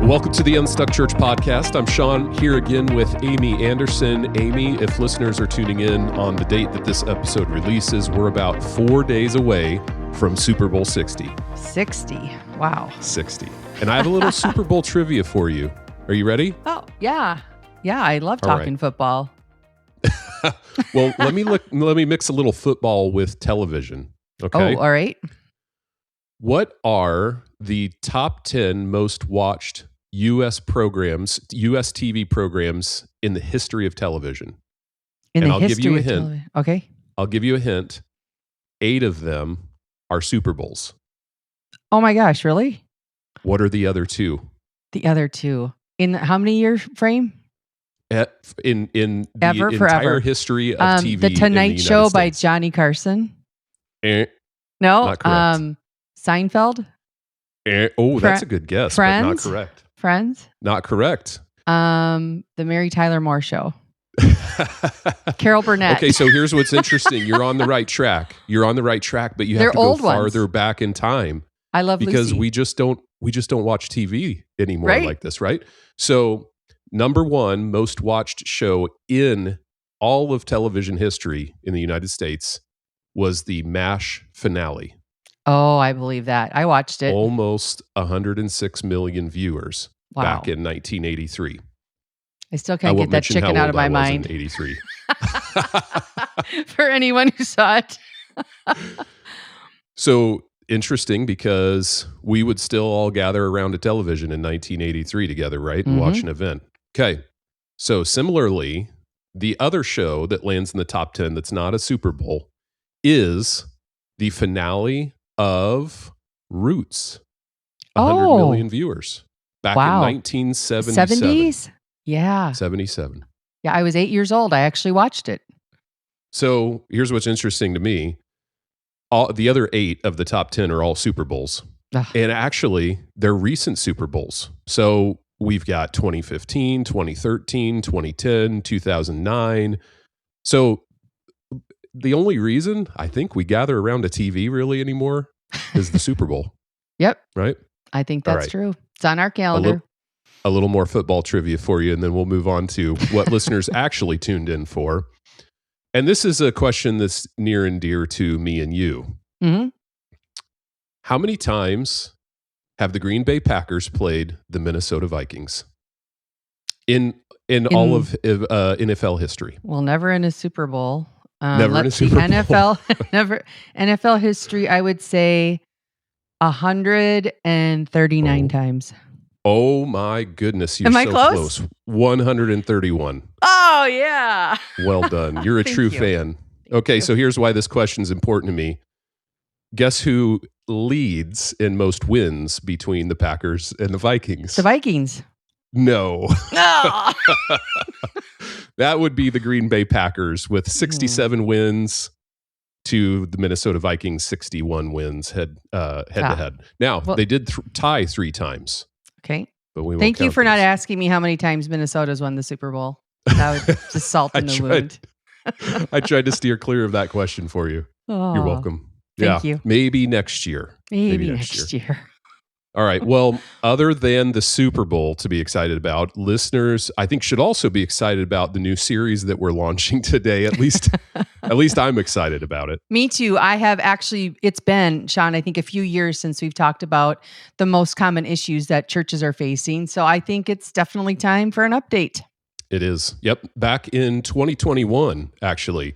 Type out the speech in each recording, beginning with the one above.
Welcome to the Unstuck Church podcast. I'm Sean here again with Amy Anderson. Amy, if listeners are tuning in on the date that this episode releases, we're about 4 days away from Super Bowl 60. 60. Wow. 60. And I have a little Super Bowl trivia for you. Are you ready? Oh, yeah. Yeah, I love talking football. Well, let me mix a little football with television. Okay. Oh, all right. What are the top 10 most watched U.S. TV programs in the history of television? I'll give you a hint. Okay. I'll give you a hint. 8 of them are Super Bowls. Oh my gosh, really? What are the other 2? The other 2. In how many year frame? In the Forever. entire history of TV. The Tonight Show by States. Johnny Carson. No, Not correct. Seinfeld. That's a good guess, Friends? but not correct. Friends. Not correct. The Mary Tyler Moore Show. Carol Burnett. Okay, so here's what's interesting. You're on the right track. But you have They're to go old farther ones. back in time. I love because Lucy. we just don't watch TV anymore Right? like this, right? So, number 1 most watched show in all of television history in the United States was the MASH finale. Oh, I believe that. I watched it. Almost 106 million viewers back in 1983. I still can't get that chicken out of my mind. In 83. For anyone who saw it. So interesting, because we would still all gather around a television in 1983 together, right? And watch an event. Okay. So similarly, the other show that lands in the top 10 that's not a Super Bowl is the finale of Roots. 100 million viewers back in 1977. 70s? Yeah. 77. Yeah, I was 8 years old. I actually watched it. So here's what's interesting to me. The other 8 of the top 10 are all Super Bowls. Ugh. And actually, they're recent Super Bowls. So we've got 2015, 2013, 2010, 2009. So the only reason I think we gather around a TV really anymore is the Super Bowl. Yep. Right? I think that's right. true. It's on our calendar. A little more football trivia for you, and then we'll move on to what listeners actually tuned in for. And this is a question that's near and dear to me and you. Mm-hmm. How many times have the Green Bay Packers played the Minnesota Vikings in all of NFL history? Well, never in a Super Bowl. Never in a Super Bowl. NFL history, I would say 139 times. Oh my goodness. You're Am I so close? 131. Oh, yeah. Well done. You're a Thank true you. fan. Okay, so here's why this question is important to me. Guess who leads in most wins between the Packers and the Vikings? The Vikings. No. No. That would be the Green Bay Packers with 67 wins to the Minnesota Vikings 61 wins head to head. Now, they did tie 3 times. Okay. But we won't Thank you count for not those. asking me how many times Minnesota's won the Super Bowl. That was just salt in the wound. I tried to steer clear of that question for you. Oh, You're welcome. Thank you. Maybe next year. Maybe next year. All right. Well, other than the Super Bowl to be excited about, listeners, I think, should also be excited about the new series that we're launching today. At least I'm excited about it. Me too. I have actually, it's been, Sean, I think a few years since we've talked about the most common issues that churches are facing. So I think it's definitely time for an update. It is. Yep. Back in 2021, actually,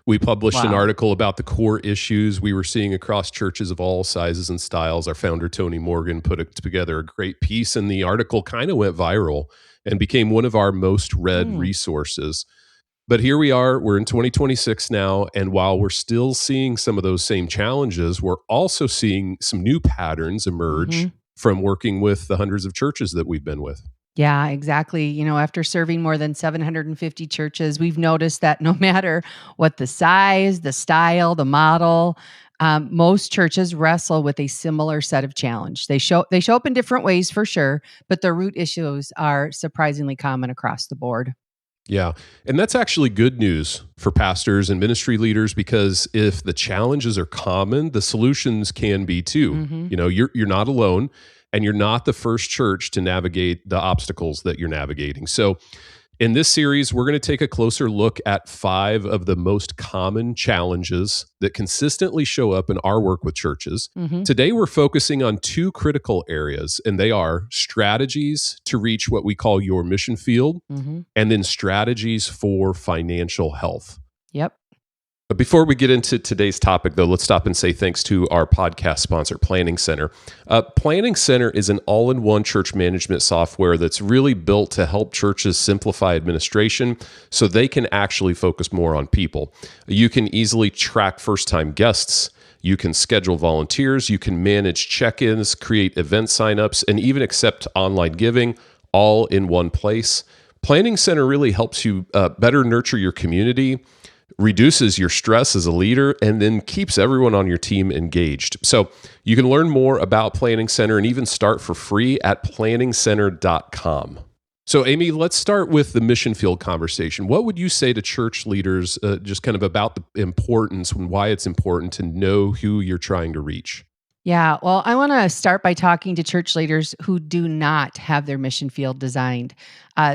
we published an article about the core issues we were seeing across churches of all sizes and styles. Our founder, Tony Morgan, put together a great piece, and the article kind of went viral and became one of our most read resources. But here we are, we're in 2026 now, and while we're still seeing some of those same challenges, we're also seeing some new patterns emerge from working with the hundreds of churches that we've been with. Yeah, exactly. You know, after serving more than 750 churches, we've noticed that no matter what the size, the style, the model, most churches wrestle with a similar set of challenge. They show up in different ways for sure, but the root issues are surprisingly common across the board. Yeah. And that's actually good news for pastors and ministry leaders, because if the challenges are common, the solutions can be too. You know, you're not alone. and you're not the first church to navigate the obstacles that you're navigating. So in this series, we're going to take a closer look at 5 of the most common challenges that consistently show up in our work with churches. Mm-hmm. Today, we're focusing on 2 critical areas, and they are strategies to reach what we call your mission field, Mm-hmm. and then strategies for financial health. Yep. But before we get into today's topic, though, let's stop and say thanks to our podcast sponsor, Planning Center. Planning Center is an all-in-one church management software that's really built to help churches simplify administration so they can actually focus more on people. You can easily track first-time guests. You can schedule volunteers. You can manage check-ins, create event signups, and even accept online giving all in one place. Planning Center really helps you better nurture your community, reduces your stress as a leader, and then keeps everyone on your team engaged. So you can learn more about Planning Center and even start for free at planningcenter.com. So Amy, let's start with the mission field conversation. What would you say to church leaders just kind of about the importance and why it's important to know who you're trying to reach? Yeah, well, I want to start by talking to church leaders who do not have their mission field designed.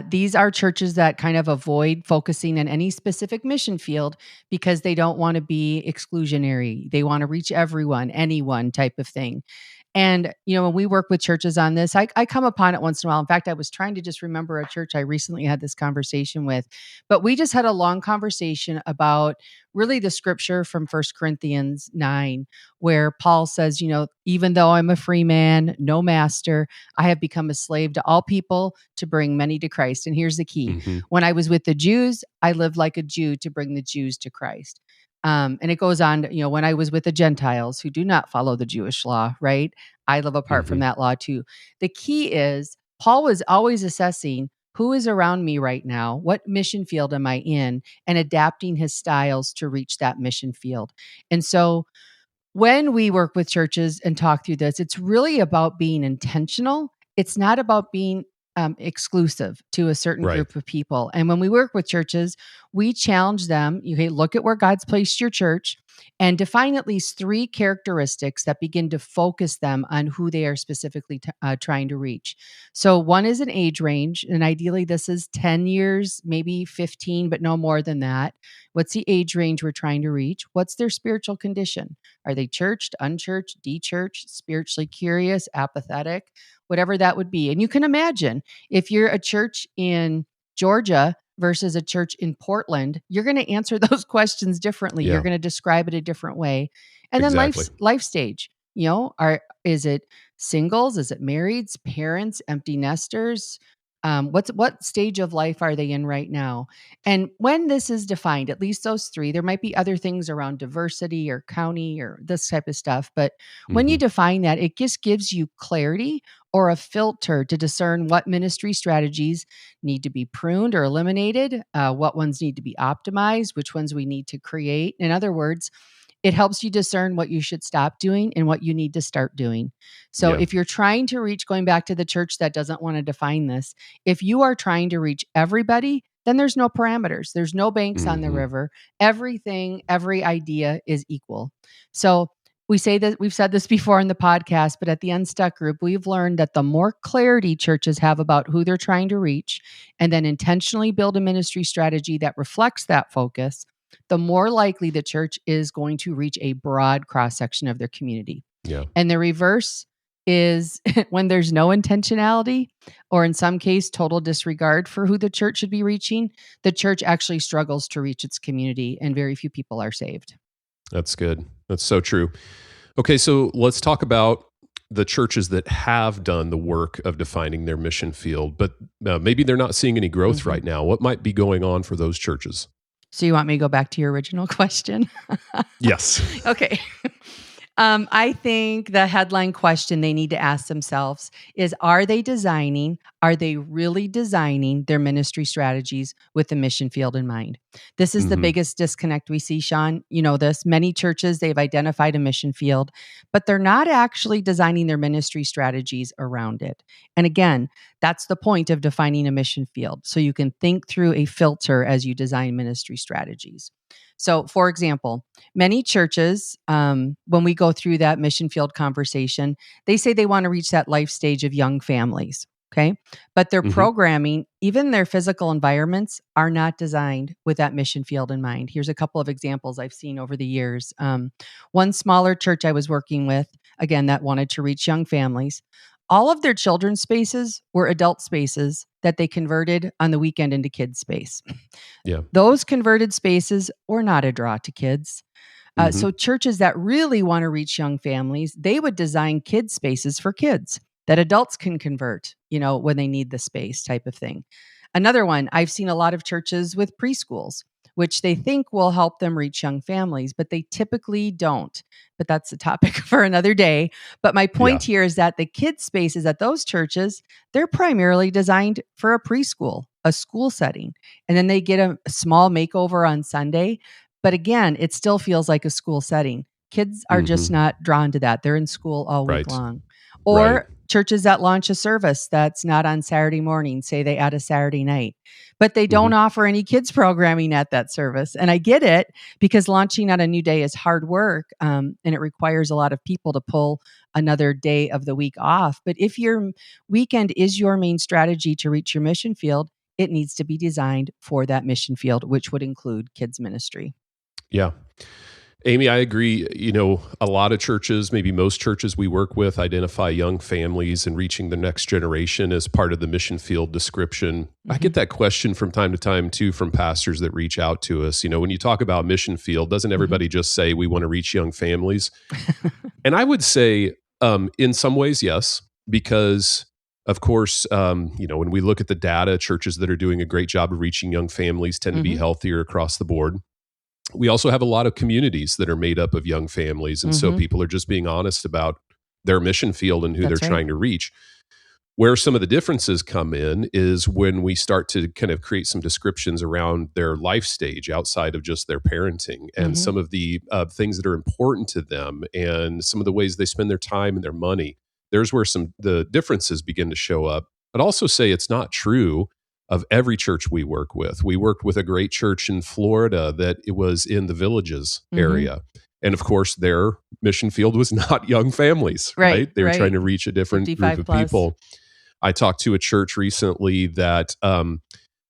These are churches that kind of avoid focusing on any specific mission field because they don't want to be exclusionary. They want to reach everyone, anyone type of thing. And, when we work with churches on this, I come upon it once in a while. In fact, I was trying to just remember a church I recently had this conversation with, but we just had a long conversation about really the scripture from 1 Corinthians 9, where Paul says, even though I'm a free man, no master, I have become a slave to all people to bring many to Christ. And here's the key. Mm-hmm. When I was with the Jews, I lived like a Jew to bring the Jews to Christ. And it goes on, when I was with the Gentiles who do not follow the Jewish law, right? I live apart from that law too. The key is Paul was always assessing who is around me right now, what mission field am I in, and adapting his styles to reach that mission field. And so when we work with churches and talk through this, it's really about being intentional. It's not about being exclusive to a certain Right. group of people. And when we work with churches, we challenge them. Look at where God's placed your church and define at least 3 characteristics that begin to focus them on who they are specifically trying to reach. So one is an age range, and ideally this is 10 years, maybe 15, but no more than that. What's the age range we're trying to reach? What's their spiritual condition? Are they churched, unchurched, dechurched, spiritually curious, apathetic? Whatever that would be. And you can imagine if you're a church in Georgia versus a church in Portland, you're going to answer those questions differently. Yeah. You're going to describe it a different way. And Exactly. then life stage, is it singles? Is it marrieds, parents, empty nesters? What stage of life are they in right now? And when this is defined, at least those 3, there might be other things around diversity or county or this type of stuff. But when you define that, it just gives you clarity or a filter to discern what ministry strategies need to be pruned or eliminated, what ones need to be optimized, which ones we need to create. In other words, it helps you discern what you should stop doing and what you need to start doing. So if you're trying to reach, going back to the church that doesn't want to define this, if you are trying to reach everybody, then there's no parameters. There's no banks on the river. Everything, every idea is equal. So we say that we've said this before in the podcast, but at the Unstuck group, we've learned that the more clarity churches have about who they're trying to reach and then intentionally build a ministry strategy that reflects that focus, the more likely the church is going to reach a broad cross-section of their community. Yeah. And the reverse is when there's no intentionality, or in some case, total disregard for who the church should be reaching, the church actually struggles to reach its community and very few people are saved. That's good. That's so true. Okay, so let's talk about the churches that have done the work of defining their mission field, but maybe they're not seeing any growth right now. What might be going on for those churches? So you want me to go back to your original question? Yes. Okay. I think the headline question they need to ask themselves is, are they designing Are they really designing their ministry strategies with the mission field in mind? This is the Mm-hmm. biggest disconnect we see, Sean. You know this. Many churches, they've identified a mission field, but they're not actually designing their ministry strategies around it. And again, that's the point of defining a mission field. So you can think through a filter as you design ministry strategies. So, for example, many churches, when we go through that mission field conversation, they say they want to reach that life stage of young families. Okay. But their Mm-hmm. programming, even their physical environments, are not designed with that mission field in mind. Here's a couple of examples I've seen over the years. One smaller church I was working with, again, that wanted to reach young families, all of their children's spaces were adult spaces that they converted on the weekend into kids' space. Yeah. Those converted spaces were not a draw to kids. Mm-hmm. So churches that really want to reach young families, they would design kids spaces for kids that adults can convert, when they need the space type of thing. Another one, I've seen a lot of churches with preschools, which they think will help them reach young families, but they typically don't. But that's a topic for another day. But my point here is that the kids spaces at those churches, they're primarily designed for a preschool, a school setting. And then they get a small makeover on Sunday. But again, it still feels like a school setting. Kids are just Mm-hmm. not drawn to that. They're in school all week Right. long. Right. Or churches that launch a service that's not on Saturday morning, say they add a Saturday night, but they don't Mm-hmm. offer any kids programming at that service. And I get it, because launching on a new day is hard work, and it requires a lot of people to pull another day of the week off. But if your weekend is your main strategy to reach your mission field, it needs to be designed for that mission field, which would include kids ministry. Yeah. Amy, I agree. A lot of churches, maybe most churches we work with, identify young families and reaching the next generation as part of the mission field description. Mm-hmm. I get that question from time to time, too, from pastors that reach out to us. When you talk about mission field, doesn't everybody just say we want to reach young families? And I would say, in some ways, yes, because of course, when we look at the data, churches that are doing a great job of reaching young families tend to be healthier across the board. We also have a lot of communities that are made up of young families. And so people are just being honest about their mission field and who they're trying to reach. Where some of the differences come in is when we start to kind of create some descriptions around their life stage outside of just their parenting and some of the things that are important to them and some of the ways they spend their time and their money. There's where the differences begin to show up. I'd also say it's not true of every church we work with. We worked with a great church in Florida that it was in the Villages area. And of course, their mission field was not young families, right? They were trying to reach a different group of people. I talked to a church recently that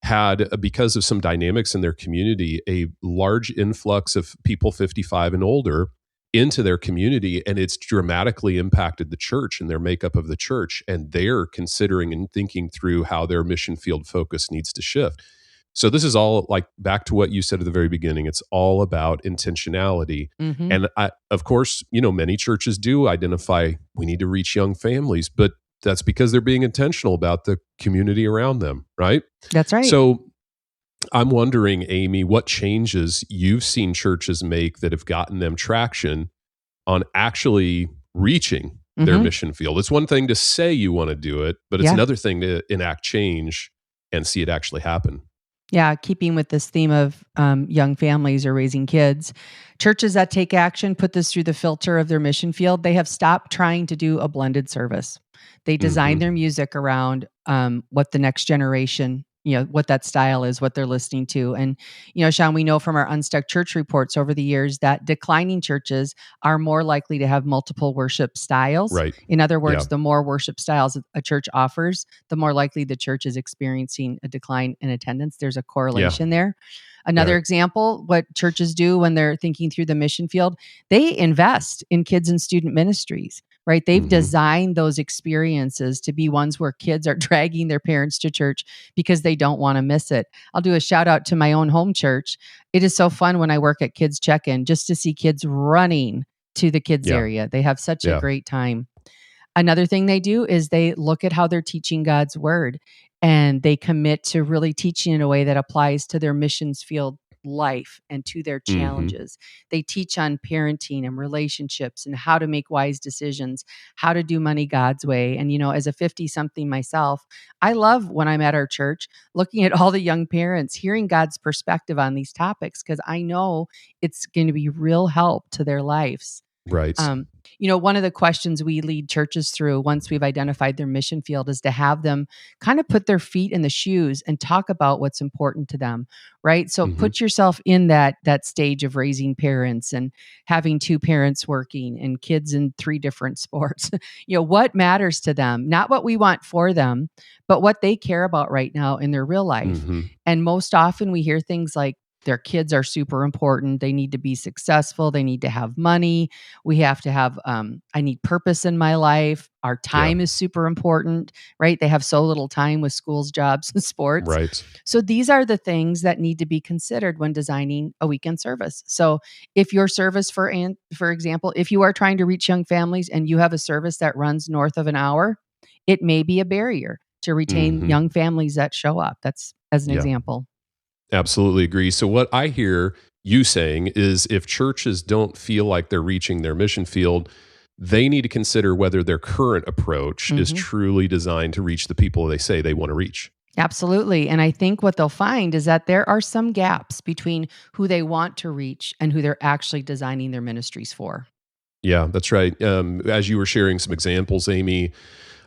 had, because of some dynamics in their community, a large influx of people 55 and older into their community, and it's dramatically impacted the church and their makeup of the church. And they're considering and thinking through how their mission field focus needs to shift. So this is all like back to what you said at the very beginning. It's all about intentionality. And of course, many churches do identify we need to reach young families, but that's because they're being intentional about the community around them, right? That's right. So I'm wondering, Amy, what changes you've seen churches make that have gotten them traction on actually reaching their mission field. It's one thing to say you want to do it, but it's another thing to enact change and see it actually happen. Yeah, keeping with this theme of young families or raising kids, churches that take action put this through the filter of their mission field. They have stopped trying to do a blended service. They design their music around what the next generation, what that style is, what they're listening to. And, Sean, we know from our Unstuck Church reports over the years that declining churches are more likely to have multiple worship styles. Right. In other words, the more worship styles a church offers, the more likely the church is experiencing a decline in attendance. There's a correlation there. Another example, what churches do when they're thinking through the mission field, they invest in kids and student ministries, right? They've designed those experiences to be ones where kids are dragging their parents to church because they don't want to miss it. I'll do a shout out to my own home church. It is so fun when I work at Kids Check-In just to see kids running to the kids area. They have such a great time. Another thing they do is they look at how they're teaching God's word, and they commit to really teaching in a way that applies to their missions field life and to their Mm-hmm. challenges. They teach on parenting and relationships and how to make wise decisions, how to do money God's way. And, as a 50 something myself, I love when I'm at our church looking at all the young parents, hearing God's perspective on these topics, because I know it's going to be real help to their lives. Right. One of the questions we lead churches through once we've identified their mission field is to have them kind of put their feet in the shoes and talk about what's important to them, right? So Mm-hmm. put yourself in that stage of raising parents and having two parents working and kids in 3 different sports. What matters to them, not what we want for them, but what they care about right now in their real life. Mm-hmm. And most often we hear things like, their kids are super important. They need to be successful. They need to have money. We have to have, I need purpose in my life. Our time is super important, right? They have so little time with schools, jobs, and sports. Right. So these are the things that need to be considered when designing a weekend service. So if your service, for example, if you are trying to reach young families and you have a service that runs north of an hour, it may be a barrier to retain Mm-hmm. young families that show up. That's as an example. Absolutely agree. So what I hear you saying is if churches don't feel like they're reaching their mission field, they need to consider whether their current approach is truly designed to reach the people they say they want to reach. Absolutely. And I think what they'll find is that there are some gaps between who they want to reach and who they're actually designing their ministries for. Yeah, that's right. As you were sharing some examples, Amy,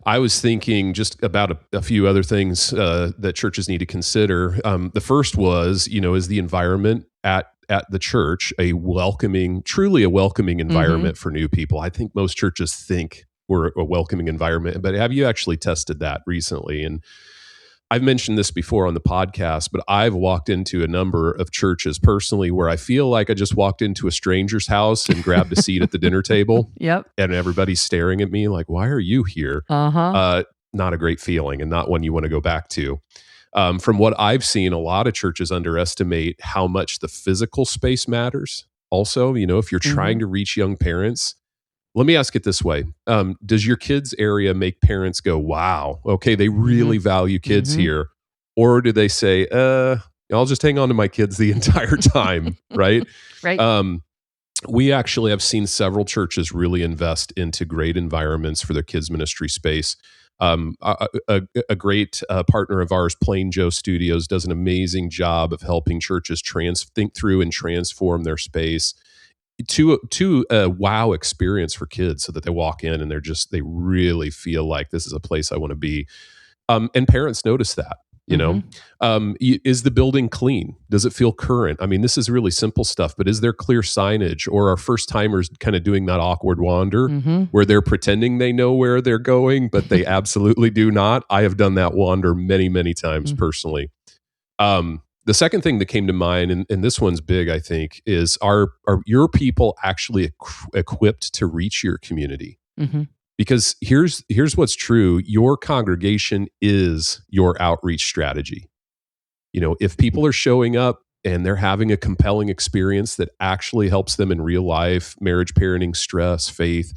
I was thinking just about a few other things that churches need to consider. The first was, is the environment at the church truly a welcoming environment for new people? I think most churches think we're a welcoming environment, but have you actually tested that recently? And I've mentioned this before on the podcast, but I've walked into a number of churches personally where I feel like I just walked into a stranger's house and grabbed a seat at the dinner table. Yep. And everybody's staring at me like, why are you here? Not a great feeling and not one you want to go back to. From what I've seen, a lot of churches underestimate how much the physical space matters. Also, if you're trying to reach young parents, let me ask it this way. Does your kids' area make parents go, wow, okay, they really value kids here? Or do they say, I'll just hang on to my kids the entire time, right? Right. We actually have seen several churches really invest into great environments for their kids' ministry space. A great partner of ours, Plain Joe Studios, does an amazing job of helping churches think through and transform their space to a wow experience for kids, so that they walk in and they really feel like this is a place I want to be. And parents notice that. Is the building clean? Does it feel current? I mean, this is really simple stuff, but is there clear signage, or are first timers kind of doing that awkward wander where they're pretending they know where they're going, but they absolutely do not? I have done that wander many, many times personally. The second thing that came to mind, and this one's big, I think, is are your people actually equipped to reach your community? Because here's what's true. Your congregation is your outreach strategy. If people are showing up and they're having a compelling experience that actually helps them in real life, marriage, parenting, stress, faith,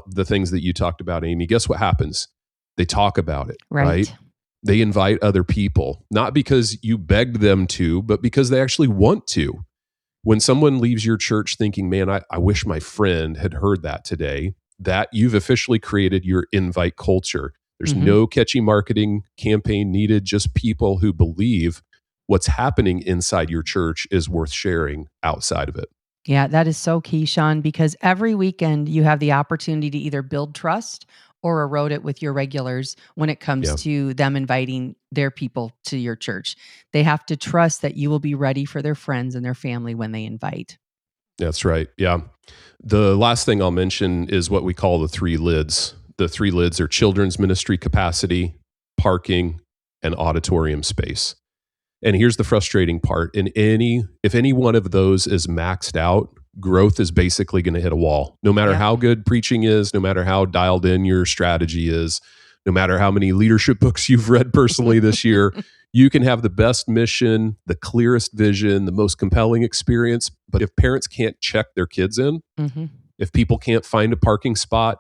the things that you talked about, Amy, guess what happens? They talk about it, right? They invite other people, not because you begged them to, but because they actually want to. When someone leaves your church thinking, man, I wish my friend had heard that today, that you've officially created your invite culture. There's no catchy marketing campaign needed, just people who believe what's happening inside your church is worth sharing outside of it. Yeah, that is so key, Sean, because every weekend you have the opportunity to either build trust or erode it with your regulars when it comes to them inviting their people to your church. They have to trust that you will be ready for their friends and their family when they invite. That's right. Yeah. The last thing I'll mention is what we call the 3 lids. The 3 lids are children's ministry capacity, parking, and auditorium space. And here's the frustrating part. If any one of those is maxed out, growth is basically going to hit a wall. No matter how good preaching is, no matter how dialed in your strategy is, no matter how many leadership books you've read personally this year, you can have the best mission, the clearest vision, the most compelling experience. But if parents can't check their kids in, if people can't find a parking spot,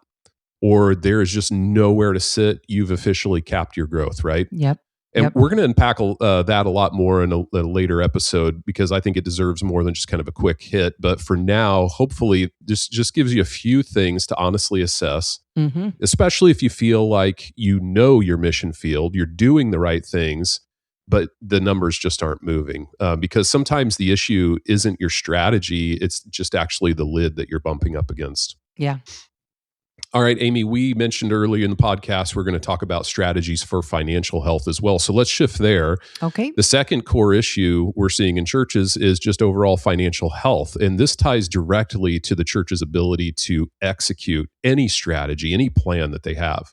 or there is just nowhere to sit, you've officially capped your growth, right? Yep. And Yep. we're going to unpack that a lot more in a later episode, because I think it deserves more than just kind of a quick hit. But for now, hopefully, this just gives you a few things to honestly assess, Mm-hmm. especially if you feel like you know your mission field, you're doing the right things, but the numbers just aren't moving. Because sometimes the issue isn't your strategy, it's just actually the lid that you're bumping up against. Yeah. All right, Amy, we mentioned earlier in the podcast, we're going to talk about strategies for financial health as well. So let's shift there. Okay. The second core issue we're seeing in churches is just overall financial health. And this ties directly to the church's ability to execute any strategy, any plan that they have.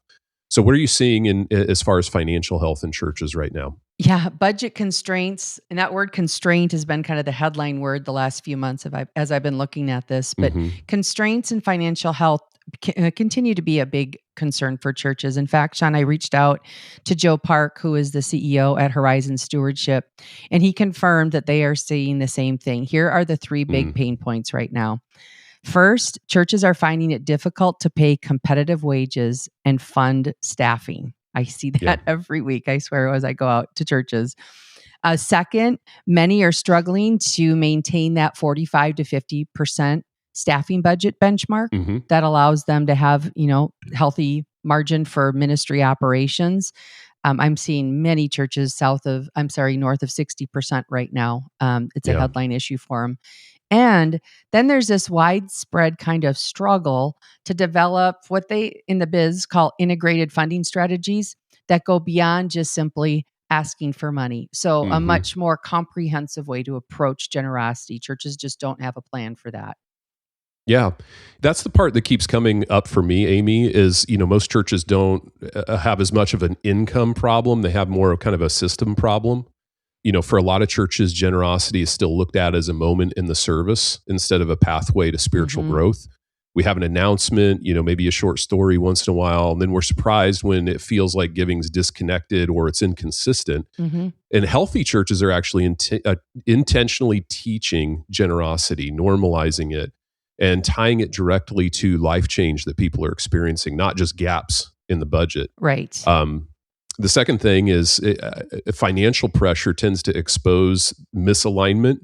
So what are you seeing as far as financial health in churches right now? Yeah, budget constraints, and that word constraint has been kind of the headline word the last few months as I've been looking at this. But constraints in financial health continue to be a big concern for churches. In fact, Sean, I reached out to Joe Park, who is the CEO at Horizon Stewardship, and he confirmed that they are seeing the same thing. Here are the three big pain points right now. First, churches are finding it difficult to pay competitive wages and fund staffing. I see that every week, I swear, as I go out to churches. Second, many are struggling to maintain that 45 to 50% staffing budget benchmark that allows them to have, healthy margin for ministry operations. I'm seeing many churches north of 60% right now. It's a headline issue for them. And then there's this widespread kind of struggle to develop what they in the biz call integrated funding strategies that go beyond just simply asking for money. So a much more comprehensive way to approach generosity. Churches just don't have a plan for that. Yeah, that's the part that keeps coming up for me, Amy, is, most churches don't have as much of an income problem. They have more of kind of a system problem. For a lot of churches, generosity is still looked at as a moment in the service instead of a pathway to spiritual growth. We have an announcement, maybe a short story once in a while, and then we're surprised when it feels like giving's disconnected or it's inconsistent. And healthy churches are actually intentionally teaching generosity, normalizing it, and tying it directly to life change that people are experiencing, not just gaps in the budget. Right. The second thing is financial pressure tends to expose misalignment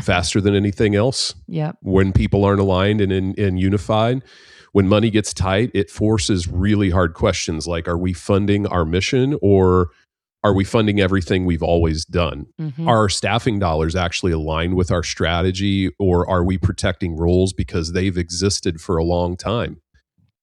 faster than anything else. Yep. When people aren't aligned and unified, when money gets tight, it forces really hard questions like, are we funding our mission, or are we funding everything we've always done? Are our staffing dollars actually aligned with our strategy, or are we protecting roles because they've existed for a long time?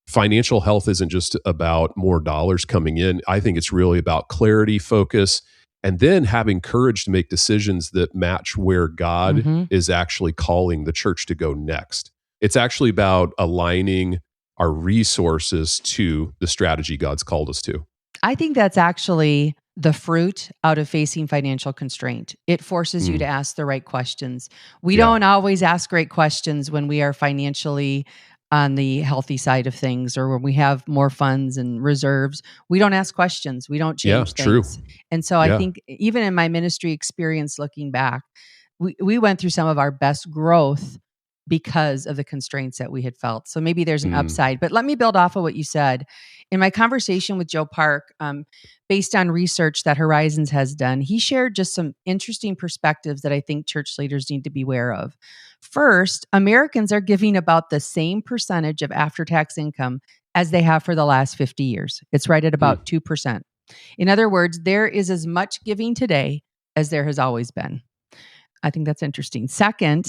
Financial health isn't just about more dollars coming in. I think it's really about clarity, focus, and then having courage to make decisions that match where God is actually calling the church to go next. It's actually about aligning our resources to the strategy God's called us to. I think that's actually the fruit out of facing financial constraint. It forces you to ask the right questions. We don't always ask great questions when we are financially on the healthy side of things, or when we have more funds and reserves. We don't ask questions. We don't change things. True. And so I think even in my ministry experience, looking back, we went through some of our best growth because of the constraints that we had felt. So maybe there's an upside. But let me build off of what you said. In my conversation with Joe Park, based on research that Horizons has done, he shared just some interesting perspectives that I think church leaders need to be aware of. First, Americans are giving about the same percentage of after-tax income as they have for the last 50 years. It's right at about 2%. In other words, there is as much giving today as there has always been. I think that's interesting. Second,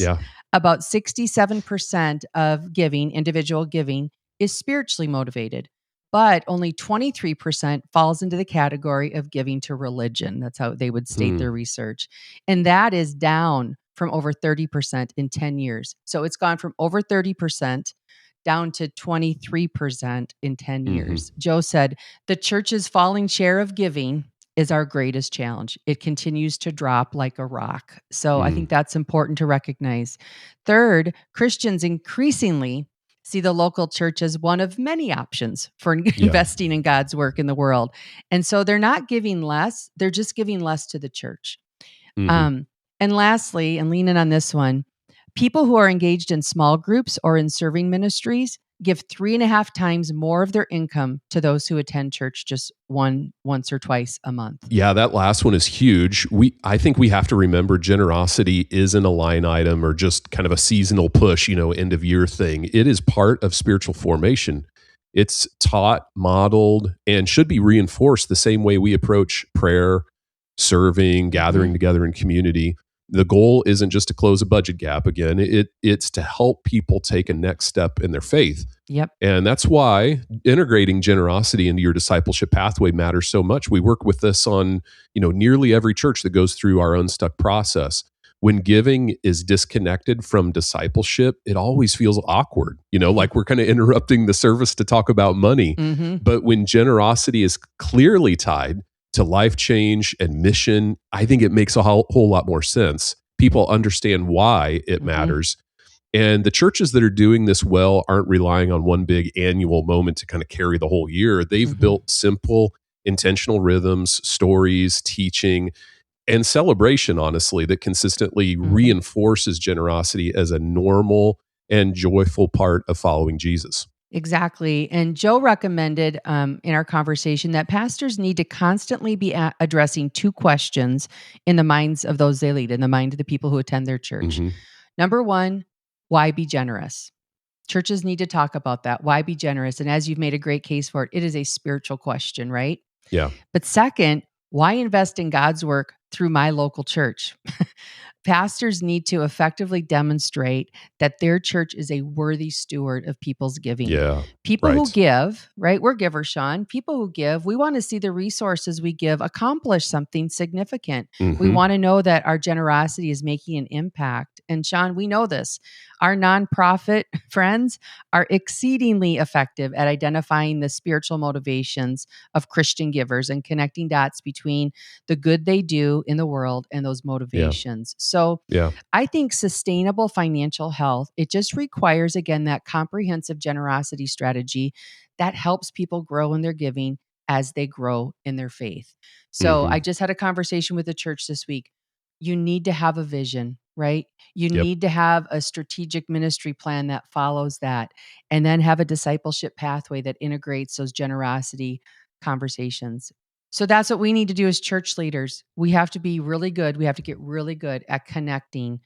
about 67% of giving, individual giving, is spiritually motivated, but only 23% falls into the category of giving to religion. That's how they would state their research. And that is down from over 30% in 10 years. So it's gone from over 30% down to 23% in 10 years. Joe said, the church's falling share of giving is our greatest challenge. It continues to drop like a rock. So I think that's important to recognize. Third, Christians increasingly see the local church as one of many options for investing in God's work in the world. And so they're not giving less, they're just giving less to the church. And lastly, and lean in on this one, people who are engaged in small groups or in serving ministries give 3.5 times more of their income to those who attend church just once or twice a month. Yeah, that last one is huge. I think we have to remember generosity isn't a line item or just kind of a seasonal push, end of year thing. It is part of spiritual formation. It's taught, modeled, and should be reinforced the same way we approach prayer, serving, gathering together in community. The goal isn't just to close a budget gap again. It's to help people take a next step in their faith. Yep. And that's why integrating generosity into your discipleship pathway matters so much. We work with this on, nearly every church that goes through our Unstuck process. When giving is disconnected from discipleship, it always feels awkward, like we're kind of interrupting the service to talk about money. But when generosity is clearly tied to life change and mission, I think it makes a whole lot more sense. People understand why it matters. And the churches that are doing this well aren't relying on one big annual moment to kind of carry the whole year. They've built simple, intentional rhythms, stories, teaching, and celebration, honestly, that consistently reinforces generosity as a normal and joyful part of following Jesus. Exactly. And Joe recommended in our conversation that pastors need to constantly be addressing 2 questions in the minds of those they lead, in the mind of the people who attend their church. Number 1, why be generous? Churches need to talk about that. Why be generous? And as you've made a great case for it, it is a spiritual question, right? Yeah. But second, why invest in God's work through my local church? Pastors need to effectively demonstrate that their church is a worthy steward of people's giving. Yeah. People who give, right? We're givers, Sean. People who give, we want to see the resources we give accomplish something significant. We want to know that our generosity is making an impact. And Sean, we know this. Our nonprofit friends are exceedingly effective at identifying the spiritual motivations of Christian givers and connecting dots between the good they do in the world and those motivations. So I think sustainable financial health, it just requires, again, that comprehensive generosity strategy that helps people grow in their giving as they grow in their faith. So I just had a conversation with the church this week. You need to have a vision, right? You need to have a strategic ministry plan that follows that, and then have a discipleship pathway that integrates those generosity conversations. So that's what we need to do as church leaders. We have to be really good. We have to get really good at connecting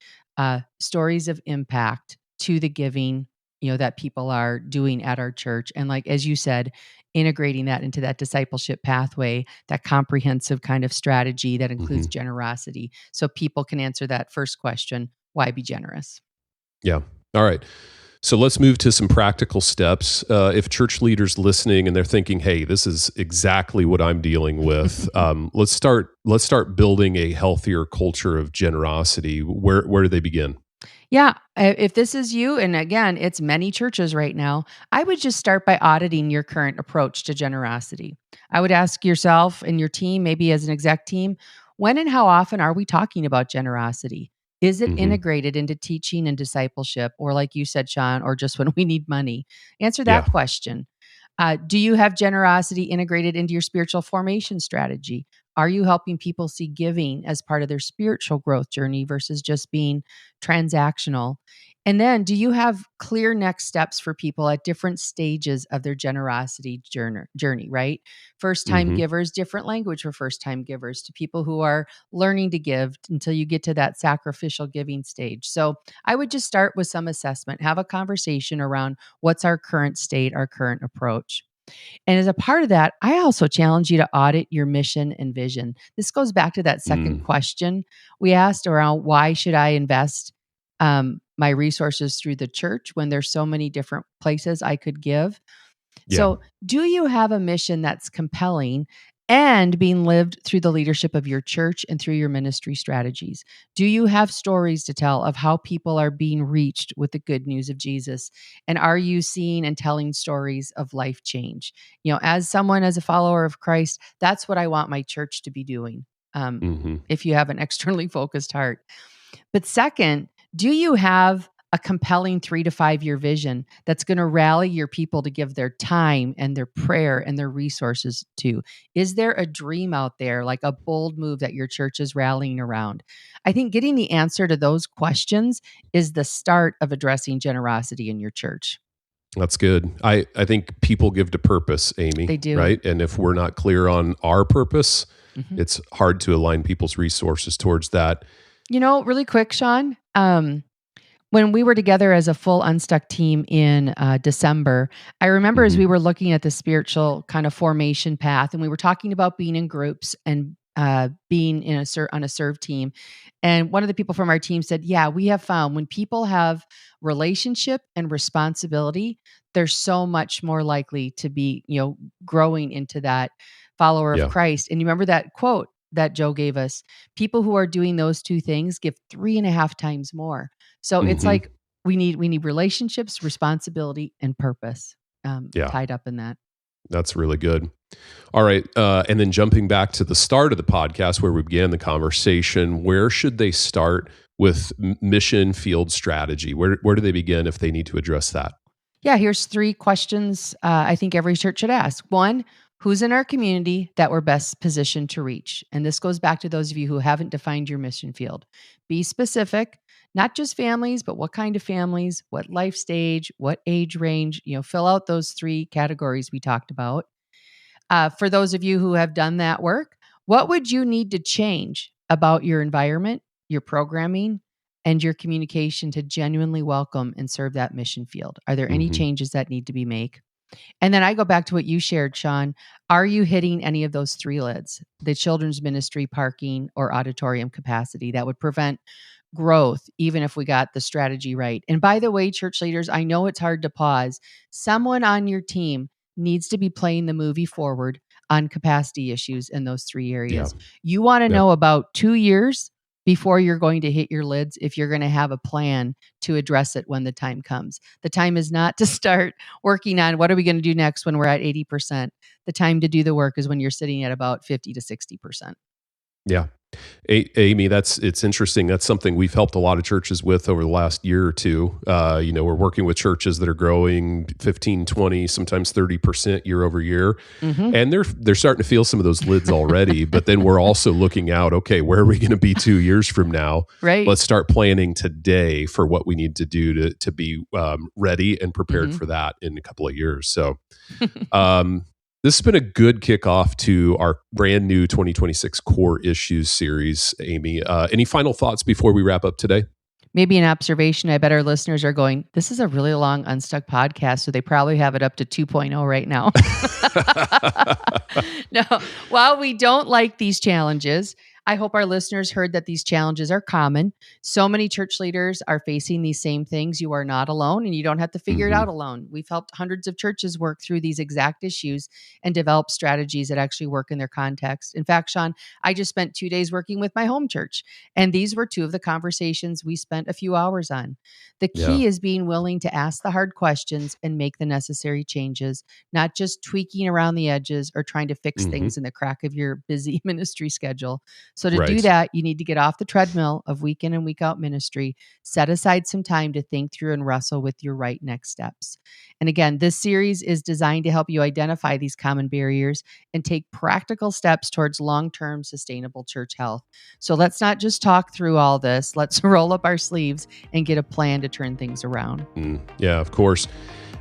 stories of impact to the giving, that people are doing at our church. And like, as you said, integrating that into that discipleship pathway, that comprehensive kind of strategy that includes generosity. So people can answer that first question, why be generous? Yeah. All right. So let's move to some practical steps. If church leaders listening and they're thinking, "Hey, this is exactly what I'm dealing with," let's start building a healthier culture of generosity. Where do they begin? Yeah, if this is you, and again, it's many churches right now, I would just start by auditing your current approach to generosity. I would ask yourself and your team, maybe as an exec team, when and how often are we talking about generosity? Is it integrated into teaching and discipleship, or like you said, Sean, or just when we need money? Answer that question. Do you have generosity integrated into your spiritual formation strategy? Are you helping people see giving as part of their spiritual growth journey versus just being transactional? And then, do you have clear next steps for people at different stages of their generosity journey, right? First time givers, different language for first time givers, to people who are learning to give until you get to that sacrificial giving stage. So I would just start with some assessment, have a conversation around what's our current state, our current approach. And as a part of that, I also challenge you to audit your mission and vision. This goes back to that second question we asked around, why should I invest my resources through the church when there's so many different places I could give? So, do you have a mission that's compelling and being lived through the leadership of your church and through your ministry strategies? Do you have stories to tell of how people are being reached with the good news of Jesus? And are you seeing and telling stories of life change? As someone, as a follower of Christ, that's what I want my church to be doing. If you have an externally focused heart. But second, do you have a compelling 3 to 5 year vision that's going to rally your people to give their time and their prayer and their resources to? Is there a dream out there, like a bold move that your church is rallying around? I think getting the answer to those questions is the start of addressing generosity in your church. That's good. I think people give to purpose, Amy. They do. Right? And if we're not clear on our purpose, Mhm. it's hard to align people's resources towards that. Really quick, Sean, when we were together as a full Unstuck team in December, I remember as we were looking at the spiritual kind of formation path, and we were talking about being in groups and being in on a serve team. And one of the people from our team said, "Yeah, we have found when people have relationship and responsibility, they're so much more likely to be, growing into that follower of Yeah. Christ." And you remember that quote that Joe gave us? People who are doing those two things give 3.5 times more. So it's hmm like we need relationships, responsibility, and purpose Yeah. tied up in that. That's really good. All right. And then jumping back to the start of the podcast where we began the conversation, where should they start with mission field strategy? Where do they begin if they need to address that? Yeah, here's 3 questions I think every church should ask. 1, who's in our community that we're best positioned to reach? And this goes back to those of you who haven't defined your mission field. Be specific, not just families, but what kind of families, what life stage, what age range, fill out those 3 categories we talked about. For those of you who have done that work, what would you need to change about your environment, your programming, and your communication to genuinely welcome and serve that mission field? Are there any hmm changes that need to be made? And then I go back to what you shared, Sean. Are you hitting any of those 3 lids? The children's ministry, parking, or auditorium capacity that would prevent growth, even if we got the strategy right. And by the way, church leaders, I know it's hard to pause. Someone on your team needs to be playing the movie forward on capacity issues in those 3 Yeah. areas. You want to Yeah. know about 2 years before you're going to hit your lids if you're going to have a plan to address it when the time comes. The time is not to start working on what are we going to do next when we're at 80%. The time to do the work is when you're sitting at about 50 to 60%. Yeah. Amy, it's interesting. That's something we've helped a lot of churches with over the last year or two. We're working with churches that are growing 15, 20, sometimes 30% year over year. Mhm. And they're starting to feel some of those lids already. But then we're also looking out, okay, where are we going to be 2 years from now? Right. Let's start planning today for what we need to do to be ready and prepared Mhm. for that in a couple of years. So this has been a good kickoff to our brand new 2026 Core Issues series, Amy. Any final thoughts before we wrap up today? Maybe an observation. I bet our listeners are going, this is a really long Unstuck podcast, so they probably have it up to 2.0 right now. No, while we don't like these challenges, I hope our listeners heard that these challenges are common. So many church leaders are facing these same things. You are not alone, and you don't have to figure it out alone. We've helped hundreds of churches work through these exact issues and develop strategies that actually work in their context. In fact, Sean, I just spent 2 days working with my home church, and these were 2 of the conversations we spent a few hours on. The key is being willing to ask the hard questions and make the necessary changes, not just tweaking around the edges or trying to fix things in the crack of your busy ministry schedule. So to do Right. that, you need to get off the treadmill of week in and week out ministry, set aside some time to think through and wrestle with your right next steps. And again, this series is designed to help you identify these common barriers and take practical steps towards long-term sustainable church health. So let's not just talk through all this. Let's roll up our sleeves and get a plan to turn things around. Yeah, of course.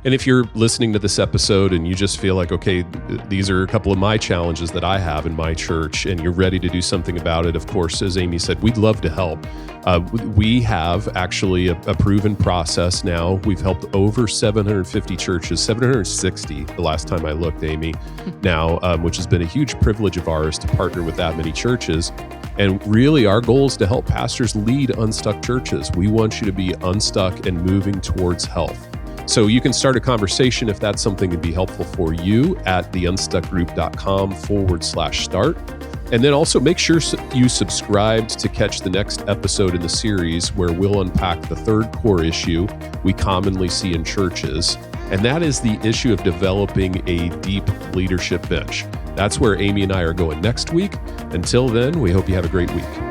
And if you're listening to this episode and you just feel like, okay, these are a couple of my challenges that I have in my church, and you're ready to do something about it, of course, as Amy said, we'd love to help. We have actually a proven process now. We've helped over 750 churches, 760 the last time I looked, Amy, now, which has been a huge privilege of ours to partner with that many churches. And really, our goal is to help pastors lead unstuck churches. We want you to be unstuck and moving towards health. So you can start a conversation if that's something that'd be helpful for you at theunstuckgroup.com/start. And then also make sure you subscribed to catch the next episode in the series where we'll unpack the 3rd core issue we commonly see in churches. And that is the issue of developing a deep leadership bench. That's where Amy and I are going next week. Until then, we hope you have a great week.